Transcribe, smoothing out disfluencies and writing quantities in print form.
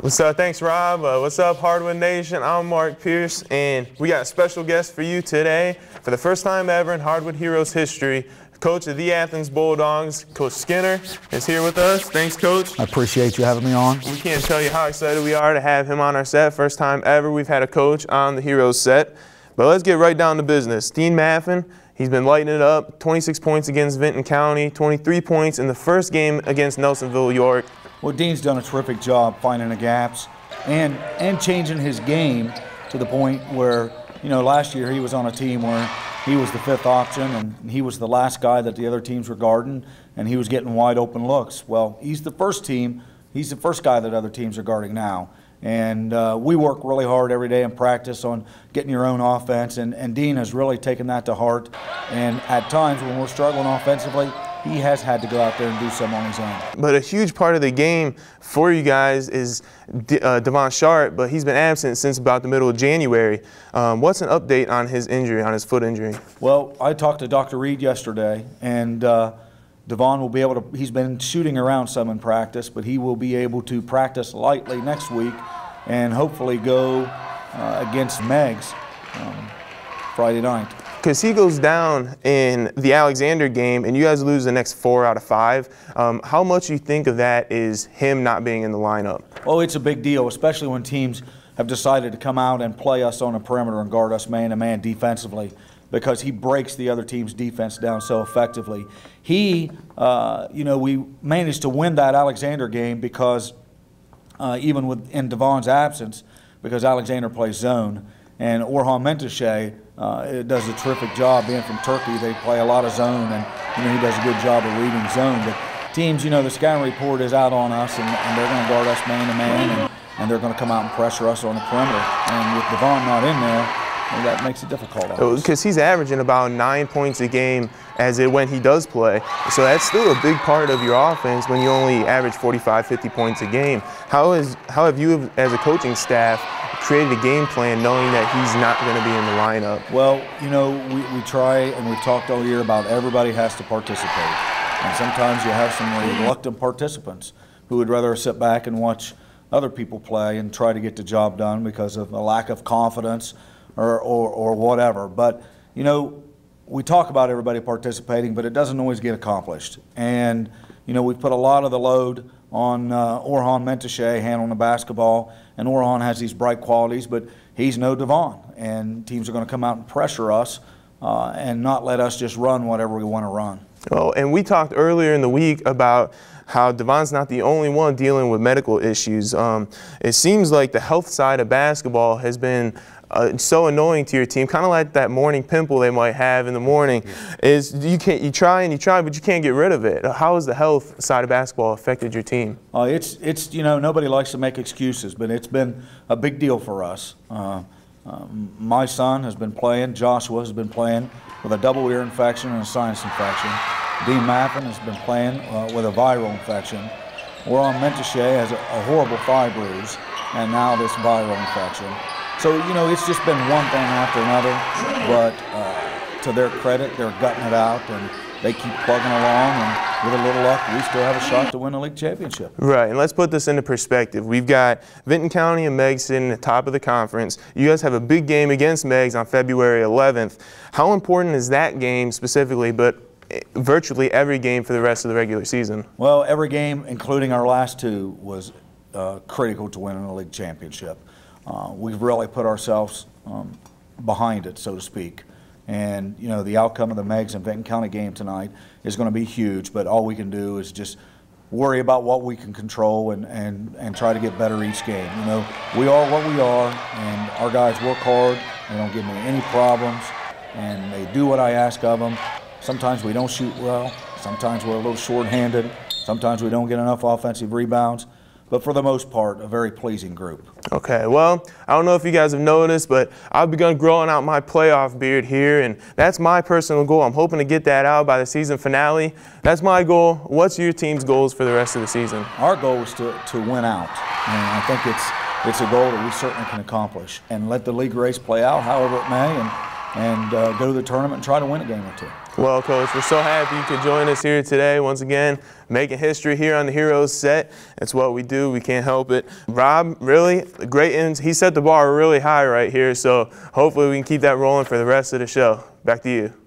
What's up? Thanks, Rob. What's up, Hardwood Nation? I'm Mark Pierce, and we got a special guest for you today. For the first time ever in Hardwood Heroes history, coach of the Athens Bulldogs, Coach Skinner, is here with us. Thanks, Coach. I appreciate you having me on. We can't tell you how excited we are to have him on our set. First time ever we've had a coach on the Heroes set. But let's get right down to business. Dean Maffin, he's been lighting it up. 26 points against Vinton County, 23 points in the first game against Nelsonville, York. Well, Dean's done a terrific job finding the gaps and changing his game to the point where, you know, last year he was on a team where he was the fifth option and he was the last guy that the other teams were guarding, and he was getting wide open looks. Well, he's the first guy that other teams are guarding now. And we work really hard every day in practice on getting your own offense, and Dean has really taken that to heart. And at times when we're struggling offensively, he has had to go out there and do some on his own. But a huge part of the game for you guys is Devon Sharp, but he's been absent since about the middle of January. What's an update on his injury, on his foot injury? Well, I talked to Dr. Reed yesterday, and Devon will be able to, he's been shooting around some in practice, but he will be able to practice lightly next week and hopefully go against Meggs Friday night. Because he goes down in the Alexander game and you guys lose the next 4 out of 5. How much do you think of that is him not being in the lineup? Oh, it's a big deal, especially when teams have decided to come out and play us on the perimeter and guard us man-to-man defensively, because he breaks the other team's defense down so effectively. He, you know, we managed to win that Alexander game because even in Devon's absence, because Alexander plays zone, and Orhan Menteşe does a terrific job. Being from Turkey, they play a lot of zone, and you know, he does a good job of reading zone. But teams, you know, the scouting report is out on us, and they're going to guard us man-to-man, and they're going to come out and pressure us on the perimeter. And with Devon not in there, well, that makes it difficult. Because he's averaging about 9 points a game when he does play. So that's still a big part of your offense when you only average 45, 50 points a game. How have you, as a coaching staff, created a game plan knowing that he's not going to be in the lineup? Well, you know, we try, and we've talked all year about everybody has to participate. And sometimes you have some reluctant participants who would rather sit back and watch other people play and try to get the job done because of a lack of confidence or whatever. But, you know, we talk about everybody participating, but it doesn't always get accomplished. And, you know, we've put a lot of the load on Orhan Menteşe handling the basketball, and Orhan has these bright qualities, but he's no Devon, and teams are going to come out and pressure us and not let us just run whatever we want to run. Oh, and we talked earlier in the week about how Devon's not the only one dealing with medical issues. It seems like the health side of basketball has been so annoying to your team, kind of like that morning pimple they might have in the morning. Is you try, but you can't get rid of it. How has the health side of basketball affected your team? It's you know, nobody likes to make excuses, but it's been a big deal for us. My son has been playing, Joshua has been playing with a double ear infection and a sinus infection. Dean Maffin has been playing with a viral infection. Orhan Menteşe has a horrible thigh bruise, and now this viral infection. So, you know, it's just been one thing after another, but to their credit, they're gutting it out, and they keep plugging along, and with a little luck, we still have a shot to win the league championship. Right, and let's put this into perspective. We've got Vinton County and Meggs sitting at the top of the conference. You guys have a big game against Meggs on February 11th. How important is that game specifically, but virtually every game for the rest of the regular season? Well, every game, including our last 2, was critical to winning the league championship. We've really put ourselves behind it, so to speak. And, you know, the outcome of the Meggs and Vinton County game tonight is going to be huge, but all we can do is just worry about what we can control and try to get better each game. You know, we are what we are, and our guys work hard. They don't give me any problems, and they do what I ask of them. Sometimes we don't shoot well. Sometimes we're a little short-handed. Sometimes we don't get enough offensive rebounds. But for the most part, a very pleasing group. Okay, well, I don't know if you guys have noticed, but I've begun growing out my playoff beard here, and that's my personal goal. I'm hoping to get that out by the season finale. That's my goal. What's your team's goals for the rest of the season? Our goal is to win out, and I think it's a goal that we certainly can accomplish. And let the league race play out however it may, and go to the tournament and try to win a game or 2. Well, Coach, we're so happy you could join us here today. Once again, making history here on the Heroes set. It's what we do. We can't help it. Rob, really great ends. He set the bar really high right here, so hopefully we can keep that rolling for the rest of the show. Back to you.